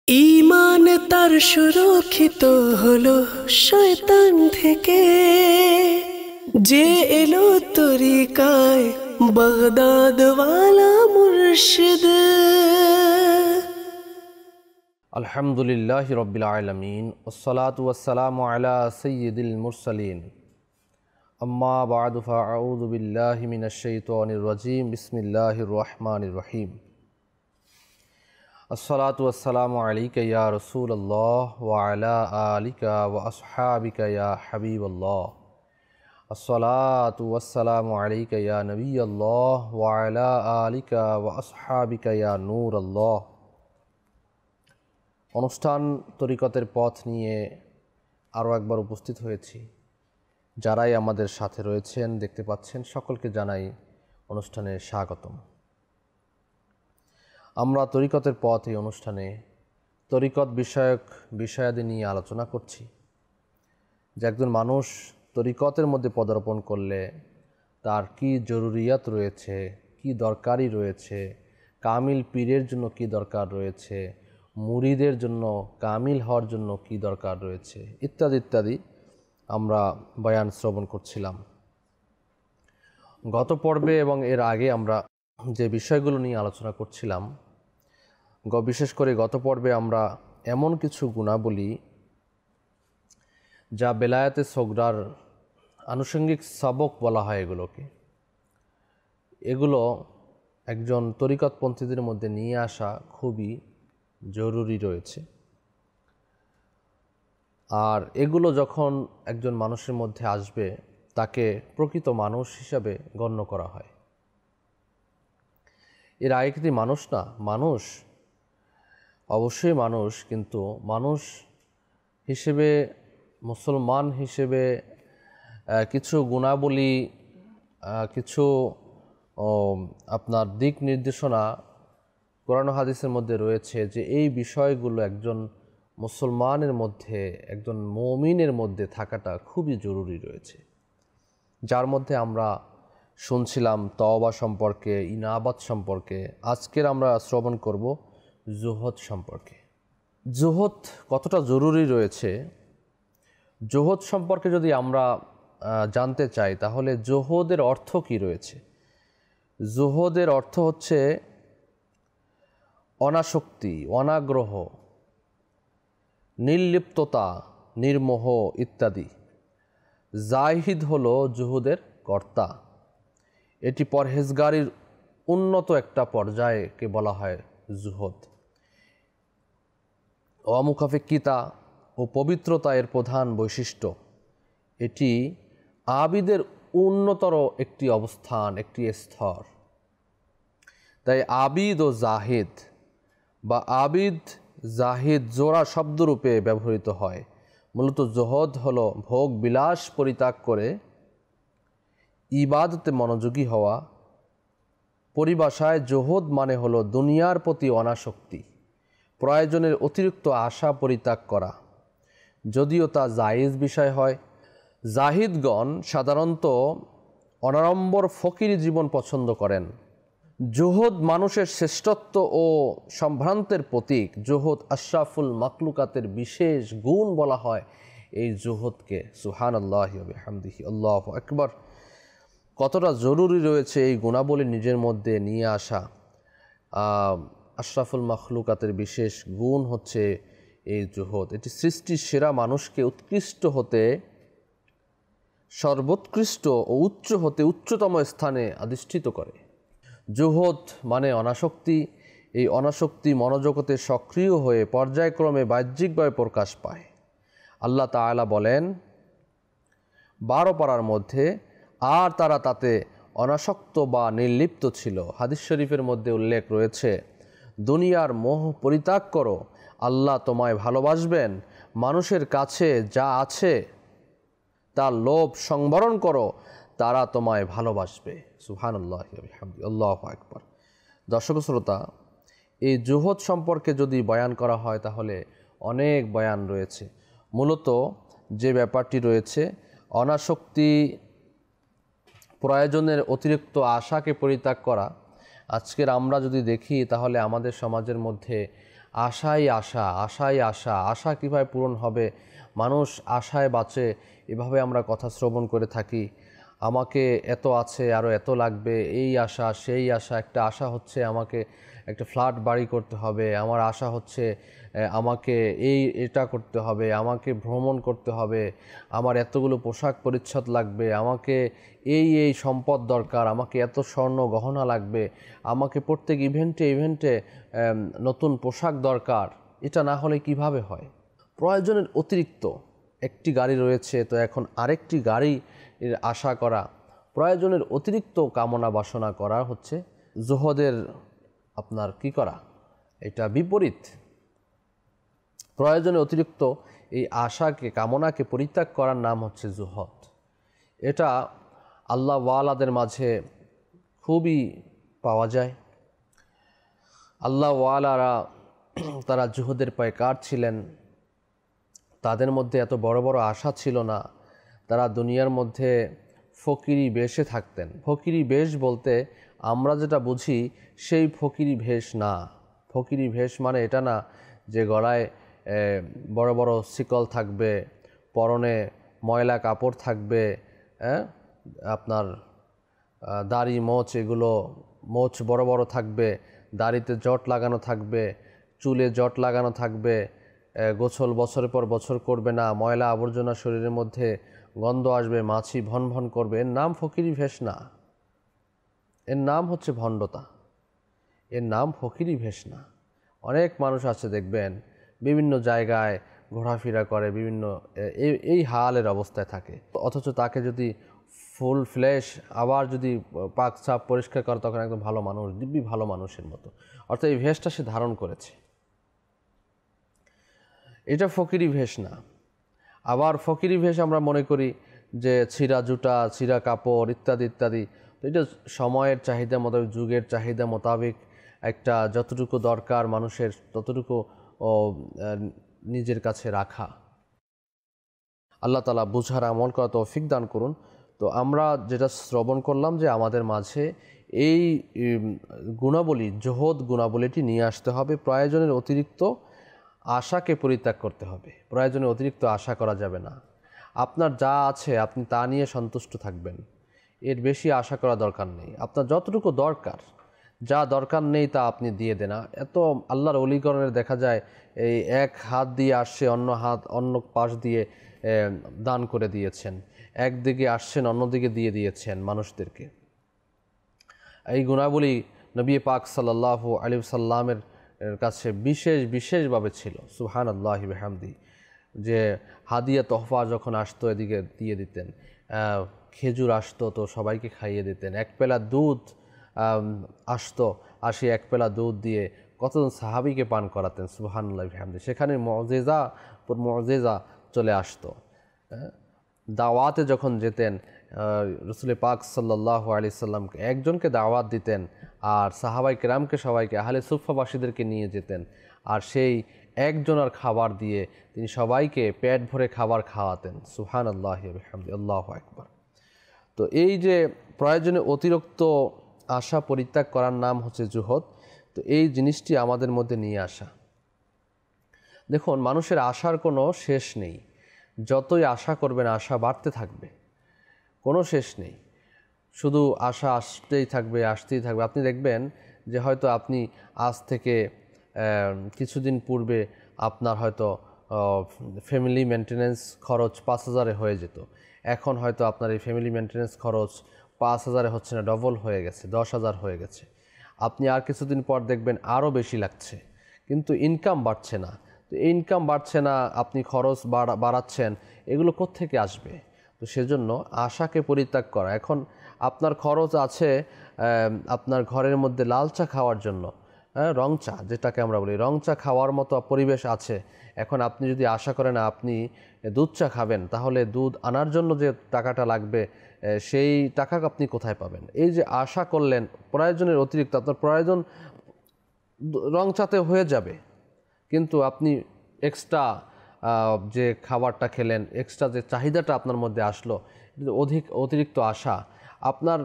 ঈমান তার সুরক্ষিত হলো শয়তান থেকে, যে এলো তরিকায় বাগদাদ ওয়ালা মুর্শিদ। আলহামদুলিল্লাহি রাব্বিল আলামিন ওয়াসসালাতু ওয়াসসালামু আলা সাইয়্যিদিল মুরসালিন আম্মা বা'দু ফাআউযু বিল্লাহি মিনাশ শাইতানির রাজীম বিসমিল্লাহির রহমানির রহিম। আসসালাতু ওয়াসসালামু আলাইকা ইয়া রাসূলুল্লাহ ওয়া আলা আলিকা ওয়া আসহাবিকা ইয়া হাবিবাল্লাহ। আসসালাতু ওয়াসসালামু আলাইকা ইয়া নবিয়াল্লাহ ওয়া আলা আলিকা ওয়া আসহাবিকা ইয়া নূরাল্লাহ। অনুষ্ঠান তরিকতের পথ নিয়ে আরও একবার উপস্থিত হয়েছি। যারাই আমাদের সাথে রয়েছেন দেখতে পাচ্ছেন, সকলকে জানাই অনুষ্ঠানে স্বাগতম। আমরা তরিকতের পথ এই অনুষ্ঠানে তরিকত বিষয়ক বিষয়াদি নিয়ে আলোচনা করছি, যে একজন মানুষ তরিকতের মধ্যে পদার্পণ করলে তার কি জরুরিয়াত রয়েছে, কি দরকারি রয়েছে, কামিল পীরের জন্য কি দরকার রয়েছে, মুরিদের জন্য কামিল হওয়ার জন্য কি দরকার রয়েছে, ইত্যাদি ইত্যাদি আমরা বয়ান শ্রবণ করছিলাম। গত পর্বে এবং এর আগে আমরা যে বিষয়গুলো নিয়ে আলোচনা করছিলাম, বিশেষ করে গত পর্বে আমরা এমন কিছু গুণাবলী যা বেলায়েতে সগরার আনুষঙ্গিক সবক বলা হয়, এগুলো একজন তরিকতপন্থীদের মধ্যে নিয়ে আসা খুবই জরুরি রয়েছে। আর এগুলো যখন একজন মানুষের মধ্যে আসবে, তাকে প্রকৃত মানুষ হিসাবে গণ্য করা হয়। এর আগে কিন্তু মানুষ না, মানুষ অবশ্যই মানুষ, কিন্তু মানুষ হিসেবে, মুসলমান হিসেবে কিছু গুণাবলী, কিছু আপনার দিক নির্দেশনা কোরআন হাদিসের মধ্যে রয়েছে, যে এই বিষয়গুলো একজন মুসলমানের মধ্যে, একজন মুমিনের মধ্যে থাকাটা খুবই জরুরি রয়েছে। যার মধ্যে আমরা শুনছিলাম তওবা সম্পর্কে, ইনাবাত সম্পর্কে। আজকের আমরা শ্রবণ করব জুহদ সম্পর্কে। জুহদ কতটা জরুরি রয়েছে, জুহদ সম্পর্কে যদি আমরা জানতে চাই, তাহলে জুহদের অর্থ কি রয়েছে। জুহদের অর্থ হচ্ছে অনাসক্তি, অনাগ্রহ, নির্লিপ্ততা, নির্মোহ ইত্যাদি। জাহিদ হলো জুহুদের কর্তা। এটি পরহেজগারির উন্নত একটা পর্যায়কে বলা হয় জুহদ। অমুখাপেক্ষিতা ও পবিত্রতা এর প্রধান বৈশিষ্ট্য। এটি আবিদের উন্নতর একটি অবস্থান, একটি স্তর। তাই আবিদ ও জাহিদ বা আবিদ জাহিদ জোড়া শব্দরূপে ব্যবহৃত হয়। মূলত জুহদ হলো ভোগ বিলাস পরিত্যাগ করে ইবাদতে মনোযোগী হওয়া। পরিভাষায় জুহদ মানে হলো দুনিয়ার প্রতি অনাসক্তি, প্রয়োজনের অতিরিক্ত আশা পরিত্যাগ করা, যদিও তা জায়েজ বিষয় হয়। জাহিদগণ সাধারণত অনাড়ম্বর ফকিরি জীবন পছন্দ করেন। জুহদ মানুষের শ্রেষ্ঠত্ব ও সম্ভ্রান্তের প্রতীক। জুহদ আশরাফুল মাকলুকাতের বিশেষ গুণ বলা হয় এই জুহদকে। সুবহানাল্লাহি ওয়া বিহামদিহি, আল্লাহু আকবার। কতটা জরুরি রয়েছে এই গুণাবলী নিজের মধ্যে নিয়ে আসা। আশরাফুল মাখলুকাতের বিশেষ গুণ হচ্ছে এই জুহদ। এটি সৃষ্টির সেরা মানুষকে উৎকৃষ্ট হতে, সর্বোৎকৃষ্ট ও উচ্চ হতে উচ্চতম স্থানে অধিষ্ঠিত করে। জুহদ মানে অনাসক্তি। এই অনাসক্তি মনোজগতে সক্রিয় হয়ে পর্যায়ক্রমে বাহ্যিকভাবে প্রকাশ পায়। আল্লাহ তাআলা বলেন 12 পারার মধ্যে, আর তারা তাতে অনাসক্ত বা নির্লিপ্ত ছিল। হাদিস শরীফের মধ্যে উল্লেখ রয়েছে, দুনিয়ার মোহ পরিত্যাগ করো, আল্লাহ তোমায় ভালোবাসবেন। মানুষের কাছে যা আছে তার লোভ সংবরণ করো, তারা তোমায় ভালোবাসবে। সুবহানাল্লাহি ওয়া বিহামদিহি, আল্লাহু আকবার। দর্শক শ্রোতা, এই জুহদ সম্পর্কে যদি বয়ান করা হয়, তাহলে অনেক বয়ান রয়েছে। মূলত যে ব্যাপারটি রয়েছে, অনাসক্তি, প্রয়োজনের অতিরিক্ত আশাকে পরিত্যাগ করা। আজকের আমরা যদি দেখি, তাহলে আমাদের সমাজের মধ্যে আশাই আশা, আশাই আশা, আশা কীভাবে পূরণ হবে, মানুষ আশায় বাঁচে, এভাবে আমরা কথা শ্রবণ করে থাকি। আমাকে এত আছে, আরও এত লাগবে, এই আশা সেই আশা। একটা আশা হচ্ছে আমাকে একটা ফ্ল্যাট বাড়ি করতে হবে, আমার আশা হচ্ছে আমাকে এটা করতে হবে, আমাকে ভ্রমণ করতে হবে, আমার এতগুলো পোশাক পরিচ্ছদ লাগবে, আমাকে এই সম্পদ দরকার, আমাকে এত স্বর্ণ গহনা লাগবে, আমাকে প্রত্যেক ইভেন্টে নতুন পোশাক দরকার। এটা না হলে কিভাবে হয়? প্রয়োজনের অতিরিক্ত একটি গাড়ি রয়েছে, তো এখন আরেকটি গাড়ির আশা করা, প্রয়োজনের অতিরিক্ত কামনা বাসনা করা হচ্ছে জুহদের আপনার কি করা, এটা বিপরীত। প্রয়োজনে অতিরিক্ত এই আশাকে, কামনাকে পরিত্যাগ করার নাম হচ্ছে জুহদ। এটা আল্লাহ ওয়ালাদের মাঝে খুবই পাওয়া যায়। আল্লাহ ওয়ালারা তারা জুহদের পায়কার ছিলেন, তাদের মধ্যে এত বড় বড় আশা ছিল না। তারা দুনিয়ার মধ্যে ফকিরি বেশে থাকতেন। ফকিরি বেশ বলতে আমরা যেটা বুঝি সেই ফকিরি ভেষ না। ফকিরি ভেষ মানে এটা না যে গলায় বড় বড় শিকল থাকবে, পরনে ময়লা কাপড় থাকবে, আপনার দাড়ি মোচ, এগুলো মোচ বড় বড় থাকবে, দাড়িতে জট লাগানো থাকবে, চুলে জট লাগানো থাকবে, গোসল বছরের পর বছর করবে না, ময়লা আবর্জনা শরীরের মধ্যে গন্ধ আসবে, মাছি ভন ভন করবে। এর নাম ফকিরি ভেষ না, এর নাম হচ্ছে ভণ্ডতা, এর নাম ফকিরি ভেষ না। অনেক মানুষ আছে দেখবেন বিভিন্ন জায়গায় ঘোরাফেরা করে, বিভিন্ন এই হালের অবস্থায় থাকে, অথচ তাকে যদি ফুল ফ্লেশ আবার যদি পাক সাপ পরিষ্কার করে তখন একদম ভালো মানুষ, দিব্যি ভালো মানুষের মতো। অর্থাৎ এই ভেষটা সে ধারণ করেছে, এটা ফকিরি ভেষ না। আবার ফকিরি ভেষ আমরা মনে করি যে ছিঁড়া জুতা, ছিঁড়া কাপড় ইত্যাদি ইত্যাদি। তো এটা সময়ের চাহিদা মোতাবেক, যুগের চাহিদা মোতাবেক একটা যতটুকু দরকার মানুষের ততটুকু নিজের কাছে রাখা। আল্লাহ তাআলা বুঝার আমল করা তৌফিক দান করুন। তো আমরা যেটা শ্রবণ করলাম যে আমাদের মাঝে এই গুণাবলী, জোহদ গুণাবলীটি নিয়ে আসতে হবে। প্রয়োজনের অতিরিক্ত আশাকে পরিত্যাগ করতে হবে। প্রয়োজনে অতিরিক্ত আশা করা যাবে না। আপনার যা আছে আপনি তা নিয়ে সন্তুষ্ট থাকবেন, এর বেশি আশা করা দরকার নেই। আপনার যতটুকু দরকার, যা দরকার নেই তা আপনি দিয়ে দেন। এত আল্লাহর অলিগণের দেখা যায় এই এক হাত দিয়ে আসছে, অন্য পাশ দিয়ে দান করে দিয়েছেন, একদিকে আসছেন অন্যদিকে দিয়ে দিয়েছেন মানুষদেরকে। এই গুণাবলী নবী পাক সাল্লাল্লাহু আলাইহি ওয়াসাল্লামের কাছে বিশেষভাবে ছিল। সুবহানাল্লাহি ওয়া বিহামদি। যে হাদিয়া তোহফা যখন আসতো এদিকে দিয়ে দিতেন, খেজুর আসতো তো সবাইকে খাইয়ে দিতেন, এক পেলা দুধ আসতো, আসি এক পেলা দুধ দিয়ে কতজন সাহাবীকে পান করাতেন। সুবহানাল্লাহি ওয়া বিহামদি। সেখানে মুজিজা চলে আসতো। দাওয়াতে যখন যেতেন রাসূল পাক সাল্লাল্লাহু আলাইহি সাল্লামকে একজনকে দাওয়াত দিতেন, আর সাহাবায়ে কেরামকে সবাইকে আহলে সুফফাবাসীদেরকে নিয়ে যেতেন, আর সেই একজনের খাবার দিয়ে তিনি সবাইকে পেট ভরে খাবার খাওয়াতেন। সুবহানাল্লাহি ওয়া বিহামদি, আল্লাহু আকবার। তো এই যে প্রয়োজনে অতিরিক্ত আশা পরিত্যাগ করার নাম হচ্ছে জুহদ। তো এই জিনিসটি আমাদের মধ্যে নিয়ে আসা। দেখুন, মানুষের আশার কোনো শেষ নেই। যতই আশা করবেন আশা বাড়তে থাকবে, কোনো শেষ নেই। শুধু আশা আসতেই থাকবে, আসতেই থাকবে। আপনি দেখবেন যে হয়তো আপনি আজ থেকে কিছুদিন পূর্বে আপনার হয়তো ফ্যামিলি মেনটেন্যান্স খরচ 5,000-এ হয়ে যেত। এখন হয়তো আপনার এই ফ্যামিলি মেনটেন্যান্স খরচ 5,000-এ হচ্ছে না, ডবল হয়ে গেছে, 10,000 হয়ে গেছে। আপনি আর কিছুদিন পর দেখবেন আরও বেশি লাগছে, কিন্তু ইনকাম বাড়ছে না। তো ইনকাম বাড়ছে না, আপনি খরচ বাড়াচ্ছেন, এগুলো কোত্থেকে আসবে? তো সেজন্য আশাকে পরিত্যাগ করা। এখন আপনার খরচ আছে আপনার ঘরের মধ্যে লাল চা খাওয়ার জন্য, রং চা যেটাকে আমরা বলি, রং চা খাওয়ার মতো পরিবেশ আছে। এখন আপনি যদি আশা করেন আপনি দুধ চা খাবেন, তাহলে দুধ আনার জন্য যে টাকাটা লাগবে সেই টাকা আপনি কোথায় পাবেন? এই যে আশা করলেন প্রয়োজনের অতিরিক্ত, আপনার প্রয়োজন রং চাতে হয়ে যাবে, কিন্তু আপনি এক্সট্রা যে খাবারটা খেলেন, এক্সট্রা যে চাহিদাটা আপনার মধ্যে আসলো, অতিরিক্ত আশা, আপনার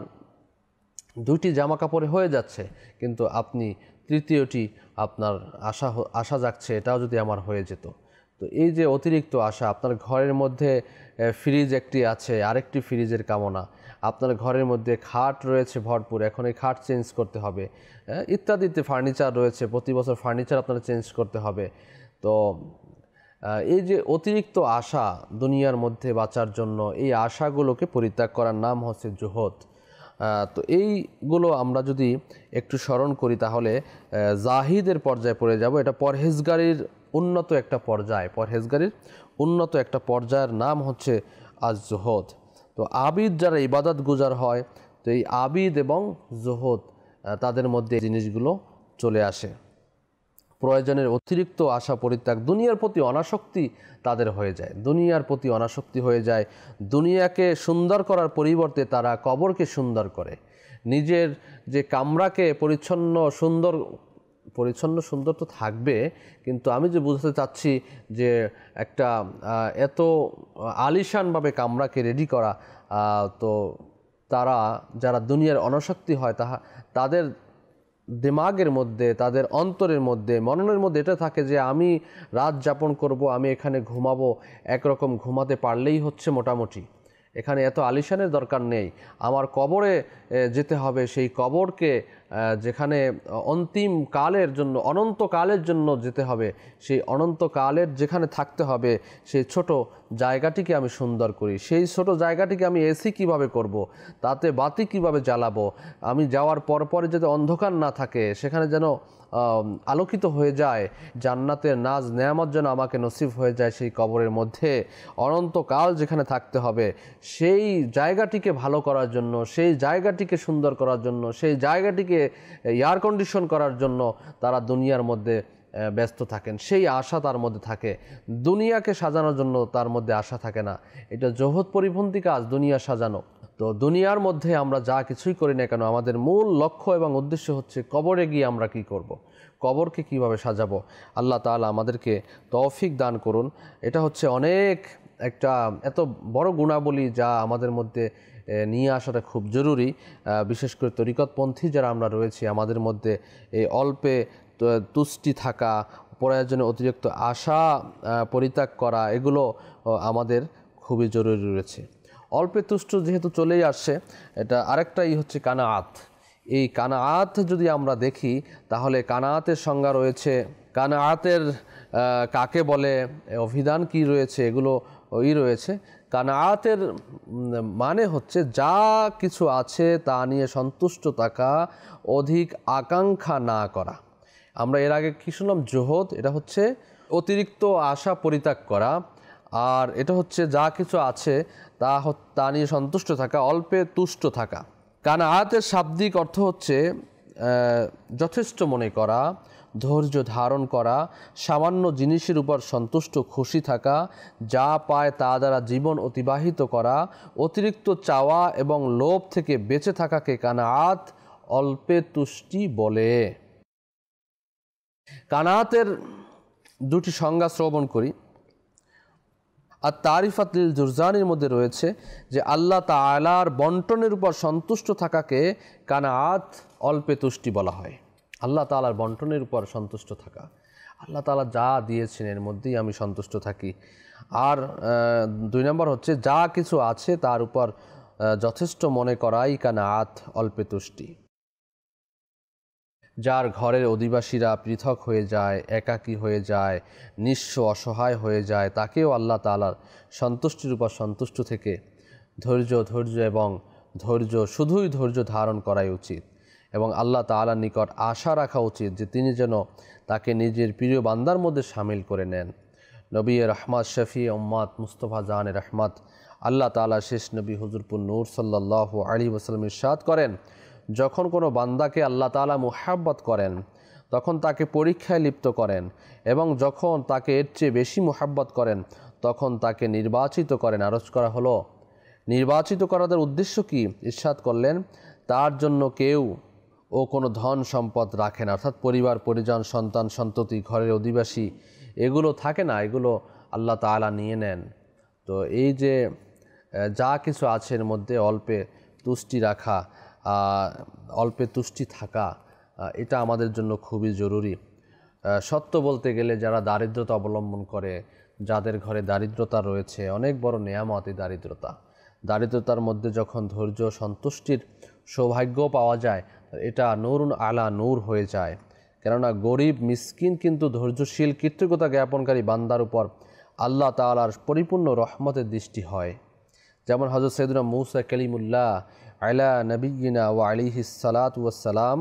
2টি জামা কাপড়ে হয়ে যাচ্ছে, কিন্তু আপনি তৃতীয়টি আপনার আশা জাগছে এটাও যদি আমার হয়ে যেত। তো এই যে অতিরিক্ত আশা, আপনার ঘরের মধ্যে ফ্রিজ একটি আছে, আরেকটি ফ্রিজের কামনা, আপনার ঘরের মধ্যে খাট রয়েছে ভরপুর, এখন এই খাট চেঞ্জ করতে হবে, ইত্যাদিতে ফার্নিচার রয়েছে, প্রতি বছর ফার্নিচার আপনার চেঞ্জ করতে হবে। তো এই যে অতিরিক্ত আশা দুনিয়ার মধ্যে বাঁচার জন্য, এই আশাগুলোকে পরিত্যাগ করার নাম হচ্ছে জুহদ। তো এইগুলো আমরা যদি একটু স্মরণ করি তাহলে জাহিদের পর্যায়ে পড়ে যাব। এটা পরহেজগারির উন্নত একটা পর্যায়, পরহেজগারির উন্নত একটা পর্যায়ের নাম হচ্ছে আজ জুহদ। তো আবিদ যারা ইবাদত গুজার হয়, তো এই আবিদ এবং জুহদ তাদের মধ্যে জিনিসগুলো চলে আসে। প্রয়োজনের অতিরিক্ত আশা পরিত্যাগ, দুনিয়ার প্রতি অনাসক্তি তাদের হয়ে যায়, দুনিয়ার প্রতি অনাসক্তি হয়ে যায়। দুনিয়াকে সুন্দর করার পরিবর্তে তারা কবরকে সুন্দর করে, নিজের যে কামরাকে পরিচ্ছন্ন সুন্দর তো থাকবে, কিন্তু আমি যে বুঝতে চাচ্ছি যে একটা এত আলিশানভাবে কামরাকে রেডি করা, তো তারা যারা দুনিয়ার অনাসক্তি হয় তাদের দিমাগের মধ্যে, তাদের অন্তরের মধ্যে, মননের মধ্যে এটা থাকে যে আমি রাত যাপন করব, আমি এখানে ঘুমাবো, একরকম ঘুমাতে পারলেই হচ্ছে মোটামুটি, এখানে এত আলিশানের দরকার নেই। আমার কবরে যেতে হবে, সেই কবরকে যেখানে অন্তিম কালের জন্য, অনন্তকালের জন্য যেতে হবে, সেই অনন্তকালের যেখানে থাকতে হবে, সেই ছোট জায়গাটিকে আমি সুন্দর করি, সেই ছোট জায়গাটিকে আমি এসি কিভাবে করব, তাতে বাতি কিভাবে জ্বালাবো, আমি যাওয়ার পরে যাতে অন্ধকার না থাকে, সেখানে যেন আলোকিত হয়ে যায়, জান্নাতের নাজ নেয়ামত যেন আমাকে নসিব হয়ে যায় সেই কবরের মধ্যে, অনন্তকাল যেখানে থাকতে হবে, সেই জায়গাটিকে ভালো করার জন্য, সেই জায়গাটিকে সুন্দর করার জন্য, সেই জায়গাটিকে এয়ার কন্ডিশন করার জন্য তারা দুনিয়ার মধ্যে ব্যস্ত থাকেন, সেই আশা তার মধ্যে থাকে। দুনিয়াকে সাজানোর জন্য তার মধ্যে আশা থাকে না। এটা জহদ পরিপন্থী কাজ, দুনিয়া সাজানো। তো দুনিয়ার মধ্যে আমরা যা কিছুই করি না কেন, আমাদের মূল লক্ষ্য এবং উদ্দেশ্য হচ্ছে কবরে গিয়ে আমরা কি করব, কবরকে কিভাবে সাজাবো। আল্লাহ তাআলা আমাদেরকে তৌফিক দান করুন। এটা হচ্ছে অনেক একটা এত বড় গুণাবলী যা আমাদের মধ্যে নিয়ে আসাটা খুব জরুরি। বিশেষ করে তরিকতপন্থী যারা আমরা রয়েছি, আমাদের মধ্যে এই অল্পে তুষ্টি থাকা, প্রয়োজনে অতিরিক্ত আশা পরিত্যাগ করা, এগুলো আমাদের খুবই জরুরি রয়েছে। অল্পে তুষ্ট যেহেতু চলেই আসছে, এটা আরেকটাই হচ্ছে কানাআত। এই কানাআত যদি আমরা দেখি তাহলে কানাআতের সংজ্ঞা রয়েছে, কানাআতের কাকে বলে, অভিধান কি রয়েছে, এগুলো রয়েছে। কানাআতের মানে হচ্ছে যা কিছু আছে তা নিয়ে সন্তুষ্ট থাকা, অধিক আকাঙ্ক্ষা না করা। আমরা এর আগে কি শুনলাম, জুহদ, এটা হচ্ছে অতিরিক্ত আশা পরিত্যাগ করা, আর এটা হচ্ছে যা কিছু আছে তা নিয়ে সন্তুষ্ট থাকা, অল্পে তুষ্ট থাকা। কানাআতের শাব্দিক অর্থ হচ্ছে যথেষ্ট মনে করা, ধৈর্য ধারণ করা, সামান্য জিনিসের উপর সন্তুষ্ট খুশি থাকা, যা পায় তা দ্বারা জীবন অতিবাহিত করা, অতিরিক্ত চাওয়া এবং লোভ থেকে বেঁচে থাকাকে কানাআত অল্পে তুষ্টি বলে। কানাআতের দুটি সংজ্ঞা শ্রবণ করি। আর তারিফাত লিল জুরজানির মধ্যে রয়েছে যে আল্লাহ তাআলার বন্টনের উপর সন্তুষ্ট থাকাকে কানাআত অল্পে তুষ্টি বলা হয়। আল্লাহ তাআলার বন্টনের উপর সন্তুষ্ট থাকা, আল্লাহ তাআলা যা দিয়েছেন এর মধ্যেই আমি সন্তুষ্ট থাকি। আর 2 নম্বর হচ্ছে যা কিছু আছে তার উপর যথেষ্ট মনে করাই কানাআত অল্পে তুষ্টি। যার ঘরের অধিবাসীরা পৃথক হয়ে যায়, একাকী হয়ে যায়, নিঃস্ব অসহায় হয়ে যায়, তাকেও আল্লাহ তাআলার সন্তুষ্টির উপর সন্তুষ্ট থেকে শুধুই ধৈর্য ধারণ করাই উচিত এবং আল্লাহ তাআলার নিকট আশা রাখা উচিত যে তিনি যেন তাকে নিজের প্রিয় বান্দার মধ্যে শামিল করে নেন। নবী রহমত শফি উম্মাত মুস্তফা জান রহমত আল্লাহ তাআলা শেষ নবী হুজুরপুর নূর সাল্লাল্লাহু আলাইহি ওয়াসাল্লাম ইরশাদ করেন, যখন কোনো বান্দাকে আল্লাহ তাআলা মুহাব্বত করেন তখন তাকে পরীক্ষায় লিপ্ত করেন এবং যখন তাকে এর চেয়ে বেশি মুহাব্বত করেন তখন তাকে নির্বাচিত করেন। আরজ করা হলো, নির্বাচিত করার উদ্দেশ্য কি? ইরশাদ করলেন, তার জন্য কেউ কোনো ধন সম্পদ রাখেন, অর্থাৎ পরিবার পরিজন, সন্তান সন্ততি, ঘরের অধিবাসী, এগুলো থাকে না, এগুলো আল্লাহ তাআলা নিয়ে নেন। তো এই যে যা কিছু আছে এর মধ্যে অল্পে তুষ্টি রাখা, অল্পে তুষ্টি থাকা, এটা আমাদের জন্য খুবই জরুরি। সত্য বলতে গেলে যারা দারিদ্রতা অবলম্বন করে, যাদের ঘরে দারিদ্রতা রয়েছে, অনেক বড় নেয়ামত এই দারিদ্রতার মধ্যে যখন ধৈর্য সন্তুষ্টির সৌভাগ্য পাওয়া যায়, এটা নূরুন আলা নূর হয়ে যায়। কেননা গরিব মিসকিন কিন্তু ধৈর্যশীল কৃতজ্ঞতা জ্ঞাপনকারী বান্দার উপর আল্লাহ তাআলার পরিপূর্ণ রহমতের দৃষ্টি হয়। যেমন হযরত সাইয়্যিদুনা মূসা কালিমুল্লাহ আলা নবিয়িনা ওয়া আলাইহিস সালাতু ওয়াস সালাম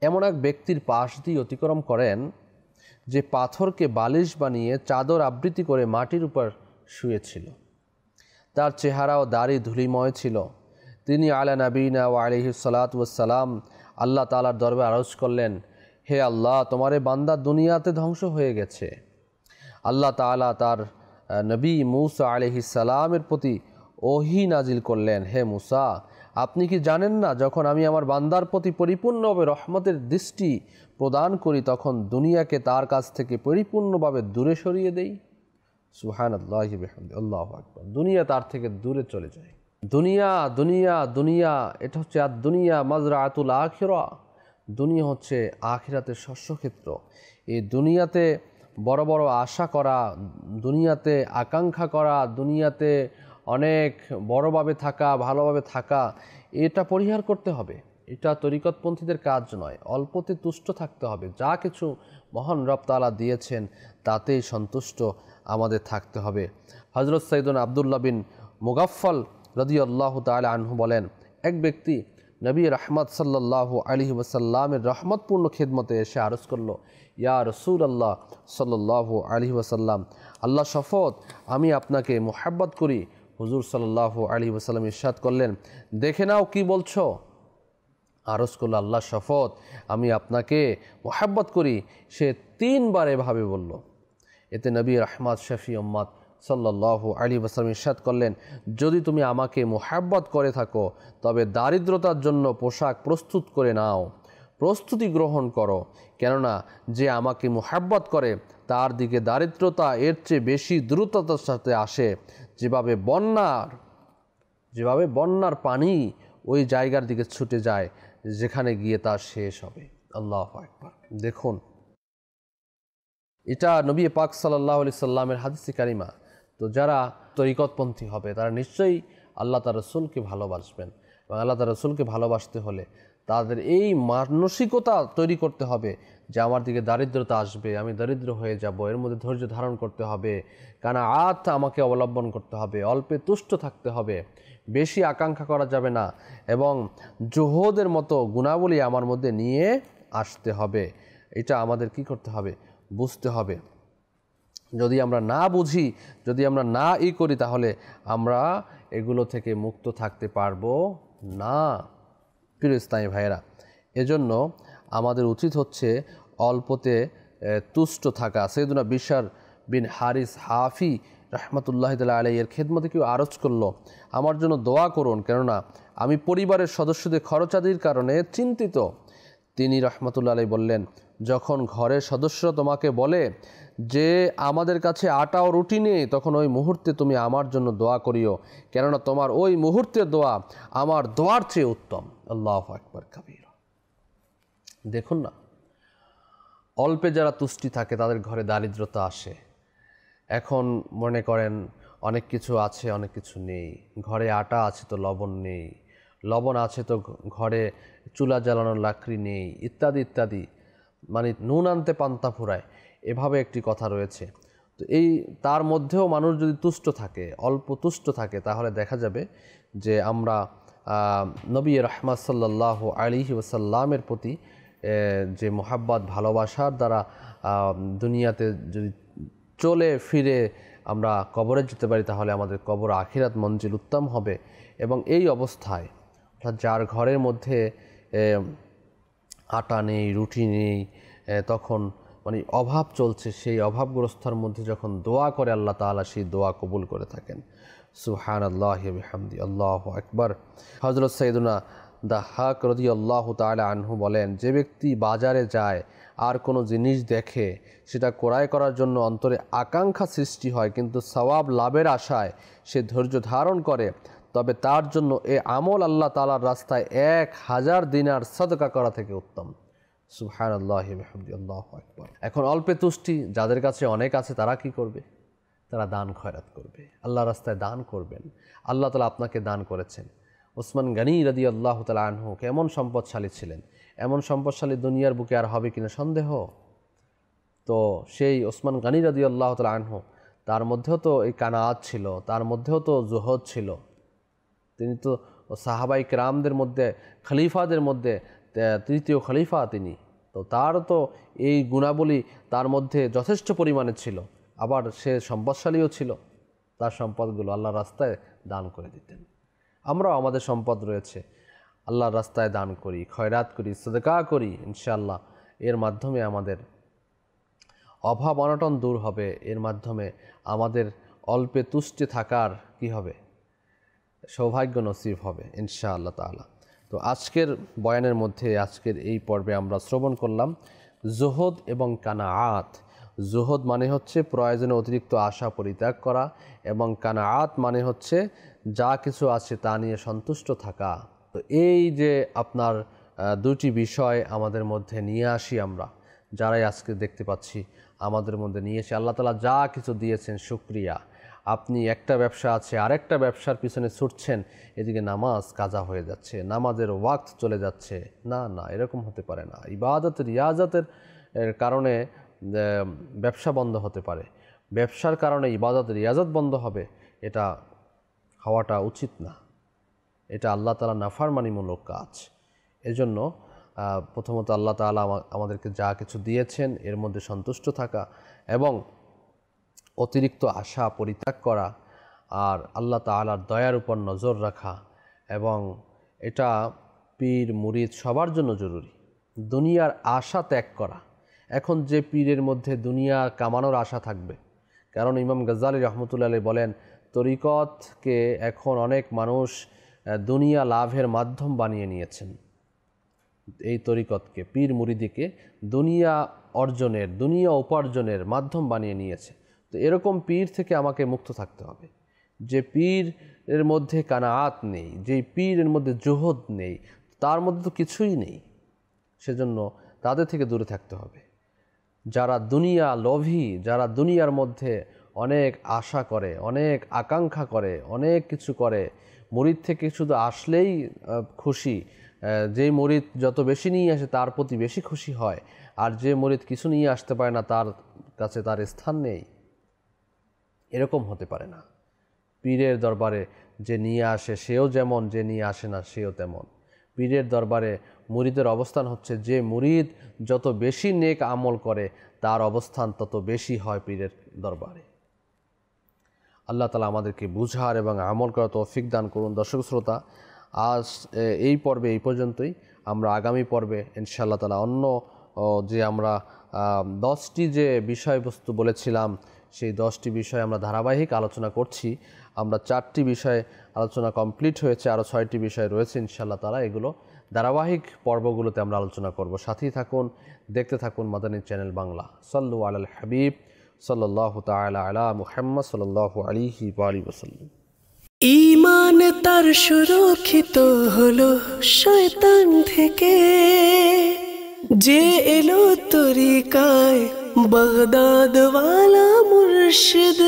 এমন এক ব্যক্তির পাশ দিয়ে অতিক্রম করেন যে পাথরকে বালিশ বানিয়ে চাদর আবৃত্তি করে মাটির উপর শুয়েছিল। তার চেহারা ও দাড়ি ধূলিময় ছিল। তিনি আলা নবিয়িনা ওয়া আলাইহিস সালাতু ওয়াস সালাম আল্লাহ তাআলার দরবারে আরজ করলেন, হে আল্লাহ, তোমারে বান্দা দুনিয়াতে ধ্বংস হয়ে গেছে। আল্লাহ তাআলা তার নবী মূসা আলাইহিস সালামের প্রতি ওহী নাজিল করলেন, হে মূসা, আপনি কি জানেন না, যখন আমি আমার বান্দার প্রতি পরিপূর্ণভাবে রহমতের দৃষ্টি প্রদান করি তখন দুনিয়াকে তার কাছ থেকে পরিপূর্ণভাবে দূরে সরিয়ে দেই। সুবহানাল্লাহি বিহামদিহি, আল্লাহু আকবার। দুনিয়া তার থেকে দূরে চলে যায়। দুনিয়া দুনিয়া দুনিয়া এটা হচ্ছে আর দুনিয়া মাজরাআতুল আখিরা। দুনিয়া হচ্ছে আখিরাতের শস্যক্ষেত্র। এই দুনিয়াতে বড় বড় আশা করা, দুনিয়াতে আকাঙ্ক্ষা করা, দুনিয়াতে অনেক বড়ভাবে থাকা, ভালোভাবে থাকা, এটা পরিহার করতে হবে। এটা তরিকতপন্থীদের কাজ নয়। অল্পতে তুষ্ট থাকতে হবে। যা কিছু মহান রব তাআলা দিয়েছেন তাতেই সন্তুষ্ট আমাদের থাকতে হবে। হযরত সাইয়্যিদুনা আব্দুল্লাহ বিন মুগাফফাল রাদিয়াল্লাহু তাআলা আনহু বলেন, এক ব্যক্তি নবী রাহমাত সাল্লাল্লাহু আলাইহি ওয়াসাল্লামের রহমতপূর্ণ খিদমতে এসে আরজ করল, ইয়া রাসূলুল্লাহ সাল্লাল্লাহু আলাইহি ওয়াসাল্লাম, আল্লাহ শপথ আমি আপনাকে মুহাব্বত করি। হুজুর সাল্লাল্লাহু আলাইহি ওয়াসাল্লাম ইরশাদ করলেন, দেখে নাও কি বলছো। আরজ করল, আল্লাহ শপথ আমি আপনাকে মুহাব্বত করি। সে 3 বার এভাবে বলল। এতে নবী রাহমাত শফি উম্মত সাল্লাল্লাহু আলাইহি ওয়াসাল্লাম ইরশাদ করলেন, যদি তুমি আমাকে মুহাব্বত করে থাকো তবে দারিদ্রতার জন্য পোশাক প্রস্তুত করে নাও, প্রস্তুতি গ্রহণ করো। কেননা যে আমাকে মুহাব্বত করে তার দিকে দারিদ্রতা এর চেয়ে বেশি দ্রুততার সাথে আসে, যেভাবে বন্যার পানি ওই জায়গার দিকে ছুটে যায় যেখানে গিয়ে তা শেষ হবে। আল্লাহু আকবার। দেখুন, এটা নবী পাক সাল্লাল্লাহু আলাইহি সাল্লামের হাদিসে কারিমা। তো যারা তরিকতপন্থী হবে তারা নিশ্চয়ই আল্লাহ তার রাসূলকে ভালোবাসবেন, এবং আল্লাহ তার রাসূলকে ভালোবাসতে হলে তাদের এই মানসিকতা তৈরি করতে হবে যে আমার দিকে দারিদ্রতা আসবে, আমি দরিদ্র হয়ে যাব, এর মধ্যে ধৈর্য ধারণ করতে হবে, কানাআত আমাকে অবলম্বন করতে হবে, অল্পে তুষ্ট থাকতে হবে, বেশি আকাঙ্ক্ষা করা যাবে না, এবং জুহুদের মতো গুণাবলী আমার মধ্যে নিয়ে আসতে হবে। এটা আমাদের কি করতে হবে? বুঝতে হবে। যদি আমরা না বুঝি, যদি আমরা না করি, তাহলে আমরা এগুলো থেকে মুক্ত থাকতে পারবো না। প্রিয় ইসলামী ভাইয়েরা, এজন্য আমাদের উচিত হচ্ছে অল্পতে তুষ্ট থাকা। সৈয়দুনা বিশর বিন হারিস হাফি রহমতুল্লাহ আলাইহি এর খেদমতে কেউ আরজ করলো, আমার জন্য দোয়া করুন, কেননা আমি পরিবারের সদস্যদের খরচাদির কারণে চিন্তিত। তিনি রহমতুল্লাহ আলাইহি বললেন, যখন ঘরের সদস্যরা তোমাকে বলে যে আমাদের কাছে আটা ও রুটি নেই, তখন ওই মুহূর্তে তুমি আমার জন্য দোয়া করিও, কেননা তোমার ওই মুহূর্তের দোয়া আমার দোয়ার চেয়ে উত্তম। আল্লাহু আকবার কাবীরা। দেখুন না, অল্পে যারা তুষ্টি থাকে তাদের ঘরে দারিদ্রতা আসে। এখন মনে করেন অনেক কিছু আছে, অনেক কিছু নেই। ঘরে আটা আছে তো লবণ নেই, লবণ আছে তো ঘরে চুলা জ্বালানোর লাকড়ি নেই, ইত্যাদি ইত্যাদি। মানে নুন আনতে পান্তা ফুরায়, এভাবে একটি কথা রয়েছে। তো এই তার মধ্যেও মানুষ যদি তুষ্ট থাকে, অল্প তুষ্ট থাকে, তাহলে দেখা যাবে যে আমরা নবী রাহমাত সাল্লাল্লাহু আলাইহি ওয়াসাল্লামের প্রতি যে মোহাব্বত ভালোবাসার দ্বারা দুনিয়াতে যদি চলে ফিরে আমরা কবরে যেতে পারি, তাহলে আমাদের কবর আখিরাত মঞ্জিল উত্তম হবে। এবং এই অবস্থায় অর্থাৎ যার ঘরের মধ্যে আটা নেই, রুটি নেই, তখন মানে অভাব চলছে, সেই অভাবগ্রস্তার মধ্যে যখন দোয়া করে আল্লাহ তাআলা সেই দোয়া কবুল করে থাকেন। সুবহানাল্লাহি ওয়া বিহামদিহি, আল্লাহু আকবার। হযরত সাইয়্যিদুনা দাহহাক রাদিয়াল্লাহু তাআলা আনহু বলেন, যে ব্যক্তি বাজারে যায় আর কোনো জিনিস দেখে সেটা ক্রয় করার জন্য অন্তরে আকাঙ্ক্ষা সৃষ্টি হয়, কিন্তু সওয়াব লাভের আশায় সে ধৈর্য ধারণ করে, তবে তার জন্য এ আমল আল্লাহ তাআলার রাস্তায় 1000 দিনার সদকা করা থেকে উত্তম। সুবহানাল্লাহি ওয়া বিহামদিহি, আল্লাহু আকবার। এখন অল্পে তুষ্টি যাদের কাছে অনেক আছে তারা কি করবে? তারা দান খয়রাত করবে, আল্লাহর রাস্তায় দান করবেন। আল্লাহ তাআলা আপনাকে দান করেছেন। ওসমান গনি রাদিয়াল্লাহু তাআলা আনহু কেমন সম্পদশালী ছিলেন, এমন সম্পদশালী দুনিয়ার বুকে আর হবে কিনা সন্দেহ। তো সেই ওসমান গনি রাদিয়াল্লাহু তাআলা আনহু, তার মধ্যেও তো এই কানাআত ছিল, তার মধ্যেও তো জুহদ ছিল। তিনি তো সাহাবাই কেরামদের মধ্যে, খলিফাদের মধ্যে তৃতীয় খলিফা তিনি। তো তারও তো এই গুণাবলী তার মধ্যে যথেষ্ট পরিমাণে ছিল। আবার সে সম্পদশালীও ছিল, তার সম্পদগুলো আল্লাহর রাস্তায় দান করে দিতেন। আমরাও আমাদের সম্পদ রয়েছে, আল্লাহর রাস্তায় দান করি, খয়রাত করি, সদকা করি। ইনশাআল্লাহ এর মাধ্যমে আমাদের অভাব অনটন দূর হবে, এর মাধ্যমে আমাদের অল্পে তুষ্টে থাকার কি হবে, সৌভাগ্য নসিব হবে ইনশাআল্লাহ তাআলা। তো আজকের বয়ানের মধ্যে, আজকের এই পর্বে আমরা শ্রবণ করলাম জুহদ এবং কানাআত। জুহদ মানে হচ্ছে প্রয়োজনে অতিরিক্ত আশা পরিত্যাগ করা, এবং কানাআত মানে হচ্ছে যা কিছু আছে তা নিয়ে সন্তুষ্ট থাকা। তো এই যে আপনার দুটি বিষয় আমাদের মধ্যে নিয়ে আসি আমরা, যারাই আজকে দেখতে পাচ্ছি আমাদের মধ্যে নিয়ে এসে আল্লাহ তাআলা যা কিছু দিয়েছেন শুকরিয়া। আপনি একটা ব্যবসা আছে, আরেকটা ব্যবসার পিছনে ছুটছেন, এদিকে নামাজ কাজা হয়ে যাচ্ছে, নামাজের ওয়াক্ত চলে যাচ্ছে। না না, এরকম হতে পারে না। ইবাদত রিয়াজতের কারণে ব্যবসা বন্ধ হতে পারে, ব্যবসার কারণে ইবাদত রিয়াজত বন্ধ হবে, এটা হওয়াটা উচিত না। এটা আল্লাহ তাআলা নাফরমানিমূলক কাজ। এজন্য প্রথমত আল্লাহ তাআলা আমাদেরকে যা কিছু দিয়েছেন এর মধ্যে সন্তুষ্ট থাকা, এবং অতিরিক্ত আশা পরিত্যাগ করা, আর আল্লাহ তাআলার দয়ার উপর নজর রাখা। এবং এটা পীর মুরিদ সবার জন্য জরুরি, দুনিয়ার আশা ত্যাগ করা। এখন যে পীরের মধ্যে দুনিয়া কামানোর আশা থাকবে, কারণ ইমাম গাজ্জালী রহমতুল্লাহ আলাইহি বলেন তরিকতকে এখন অনেক মানুষ দুনিয়া লাভের মাধ্যম বানিয়ে নিয়েছেন। এই তরিকতকে, পীর মুরিদিকে দুনিয়া অর্জনের, দুনিয়া উপার্জনের মাধ্যম বানিয়ে নিয়েছে। তো এরকম পীর থেকে আমাকে মুক্ত থাকতে হবে। যে পীরের মধ্যে কানাআত নেই, যে পীরের মধ্যে জুহদ নেই, তার মধ্যে তো কিছুই নেই। সেজন্য তাদের থেকে দূরে থাকতে হবে। যারা দুনিয়া লোভী, যারা দুনিয়ার মধ্যে অনেক আশা করে, অনেক আকাঙ্ক্ষা করে, অনেক কিছু করে, মুরিদ থেকে শুধু আসলেই খুশি, যে মুরিদ যত বেশি নিয়ে আসে তার প্রতি বেশি খুশি হয়, আর যে মুরিদ কিছু নিয়ে আসতে পারে না তার কাছে তার স্থান নেই, এরকম হতে পারে না। পীরের দরবারে যে নিয়ে আসে সেও যেমন, যে নিয়ে আসে না সেও তেমন। পীরের দরবারে মুরিদের অবস্থান হচ্ছে, যে মুরিদ যত বেশি নেক আমল করে তার অবস্থান তত বেশি হয় পীরের দরবারে। আল্লাহ তাআলা আমাদেরকে বুঝার এবং আমল করার তৌফিক দান করুন। দর্শক শ্রোতা, আজ এই পর্বে এই পর্যন্তই। আমরা আগামী পর্বে ইনশাআল্লাহ তাআলা অন্য যে আমরা 10টি যে বিষয়বস্তু বলেছিলাম, সেই 10টি বিষয় আমরা ধারাবাহিক আলোচনা করছি। আমরা 4টি বিষয় আলোচনা কমপ্লিট হয়েছে, আরও 6টি বিষয় রয়েছে ইনশাআল্লাহ তাআলা। এগুলো ধারাবাহিক পর্বগুলোতে আমরা আলোচনা করব। সাথেই থাকুন, দেখতে থাকুন মাদানী চ্যানেল বাংলা। সাল্লু আলাল হাবিব সাল্লাল্লাহু তাআলা আলা মুহাম্মদ সাল্লাল্লাহু আলাইহি ওয়া আলিহি ওয়াসাল্লাম। ঈমান তার সুরক্ষিত হলো শয়তান থেকে, যে এলো তরিকায় বাগদাদ ওয়ালা মুর্শিদ।